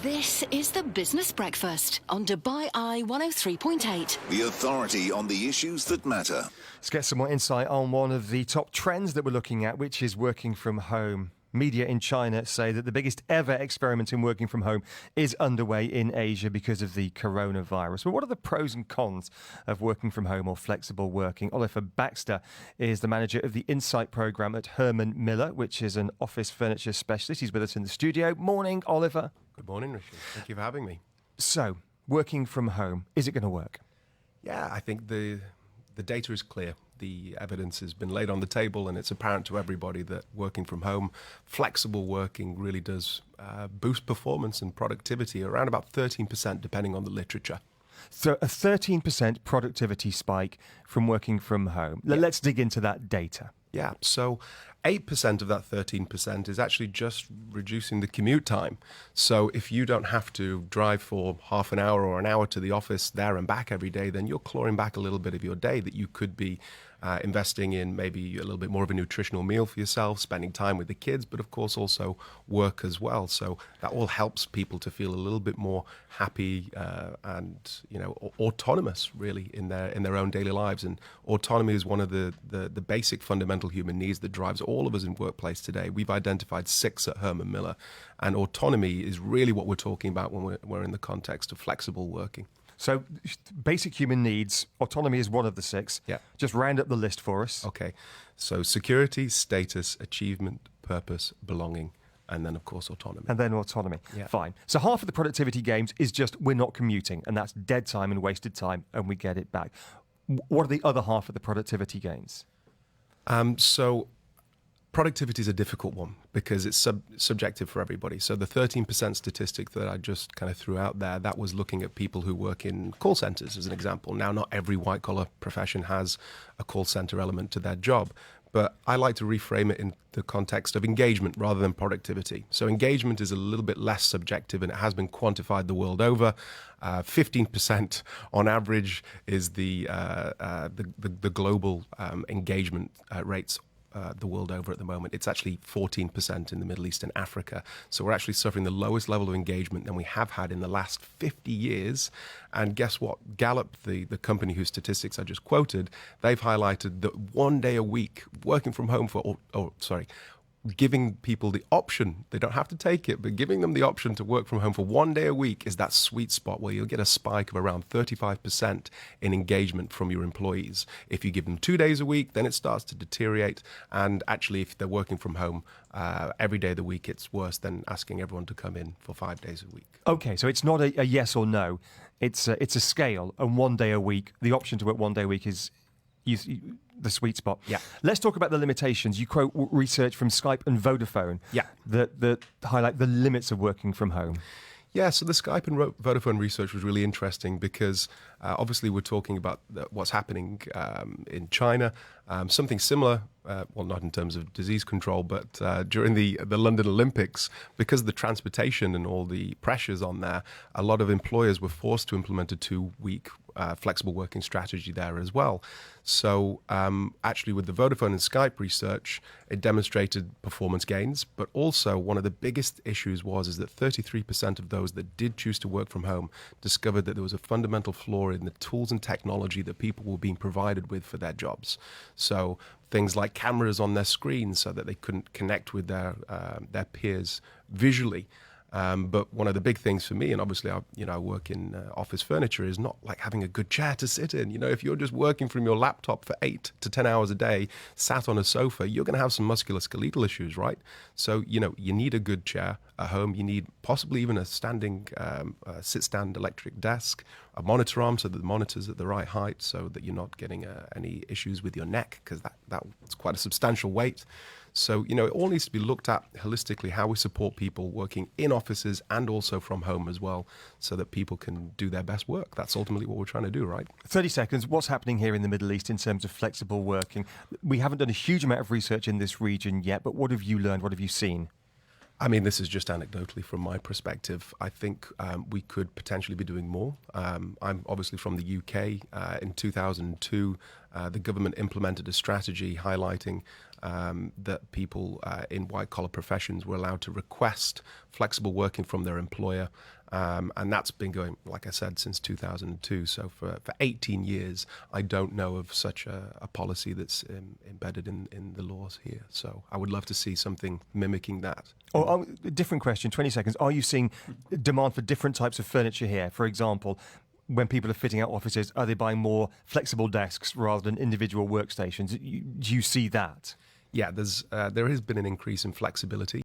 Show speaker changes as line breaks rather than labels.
This is the Business Breakfast on Dubai Eye 103.8.
The authority on the issues that matter.
Let's get some more insight on one of the top trends that we're looking at, which is working from home. Media in China say that the biggest ever experiment in working from home is underway in Asia because of the coronavirus. But what are the pros and cons of working from home or flexible working? Oliver Baxter is the manager of the Insight program at Herman Miller, which is an office furniture specialist. He's with us in the studio. Morning, Oliver.
Good morning, Rishi. Thank you for having me.
So, working from home, is it going to work?
Yeah, I think the data is clear. The evidence has been laid on the table, and it's apparent to everybody that working from home, flexible working really does boost performance and productivity around about 13%, depending on the literature.
So a 13% productivity spike from working from home. Let's dig into that data.
Yeah, so 8% of that 13% is actually just reducing the commute time. So if you don't have to drive for half an hour or an hour to the office there and back every day, then you're clawing back a little bit of your day that you could be investing in maybe a little bit more of a nutritional meal for yourself, spending time with the kids, but of course also work as well. So that all helps people to feel a little bit more happy and autonomous really in their own daily lives. And autonomy is one of the basic fundamental human needs that drives all of us in workplace today. We've identified 6 at Herman Miller, and autonomy is really what we're talking about when we're in the context of flexible working.
So basic human needs, autonomy is one of the 6.
Yeah.
Just round up the list for us.
Okay. So security, status, achievement, purpose, belonging, and then, of course, autonomy.
And then autonomy.
Yeah.
Fine. So half of the productivity gains is just we're not commuting, and that's dead time and wasted time, and we get it back. What are the other half of the productivity gains?
So productivity is a difficult one because it's subjective for everybody. So the 13% statistic that I just kind of threw out there, that was looking at people who work in call centers as an example. Now, not every white collar profession has a call center element to their job, but I like to reframe it in the context of engagement rather than productivity. So engagement is a little bit less subjective, and it has been quantified the world over. 15% on average is the global engagement rates the world over at the moment. It's actually 14% in the Middle East and Africa. So we're actually suffering the lowest level of engagement than we have had in the last 50 years. And guess what? Gallup, the company whose statistics I just quoted, they've highlighted that 1 day a week working from home giving people the option, they don't have to take it, but giving them the option to work from home for 1 day a week is that sweet spot where you'll get a spike of around 35% in engagement from your employees. If you give them 2 days a week, then it starts to deteriorate. And actually, if they're working from home every day of the week, it's worse than asking everyone to come in for 5 days a week.
Okay, so it's not a yes or no. It's a scale, and 1 day a week, the option to work 1 day a week is the sweet spot.
Yeah.
Let's talk about the limitations. You quote research from Skype and Vodafone that highlight the limits of working from home.
Yeah, so the Skype and Vodafone research was really interesting because obviously we're talking about what's happening in China. Something similar, well, not in terms of disease control, but during the London Olympics, because of the transportation and all the pressures on there, a lot of employers were forced to implement a 2-week flexible working strategy there as well. So actually with the Vodafone and Skype research, it demonstrated performance gains, but also one of the biggest issues is that 33% of those that did choose to work from home discovered that there was a fundamental flaw in the tools and technology that people were being provided with for their jobs. So things like cameras on their screens so that they couldn't connect with their peers visually. But one of the big things for me, and obviously I work in office furniture, is not like having a good chair to sit in. If you're just working from your laptop for 8 to 10 hours a day, sat on a sofa, you're going to have some musculoskeletal issues, right? So, you need a good chair at home. You need possibly even a standing sit-stand electric desk, a monitor arm so that the monitor's at the right height so that you're not getting any issues with your neck, because that's quite a substantial weight. So, it all needs to be looked at holistically, how we support people working in offices and also from home as well, so that people can do their best work. That's ultimately what we're trying to do, right?
30 seconds. What's happening here in the Middle East in terms of flexible working? We haven't done a huge amount of research in this region yet, but what have you learned? What have you seen?
I mean, this is just anecdotally from my perspective. I think we could potentially be doing more. I'm obviously from the UK. In 2002, the government implemented a strategy highlighting that people in white-collar professions were allowed to request flexible working from their employer. And that's been going, like I said, since 2002. So for 18 years, I don't know of such a policy that's embedded in the laws here. So I would love to see something mimicking that.
Different question, 20 seconds. Are you seeing demand for different types of furniture here? For example, when people are fitting out offices, are they buying more flexible desks rather than individual workstations? Do you see that?
Yeah, there has been an increase in flexibility.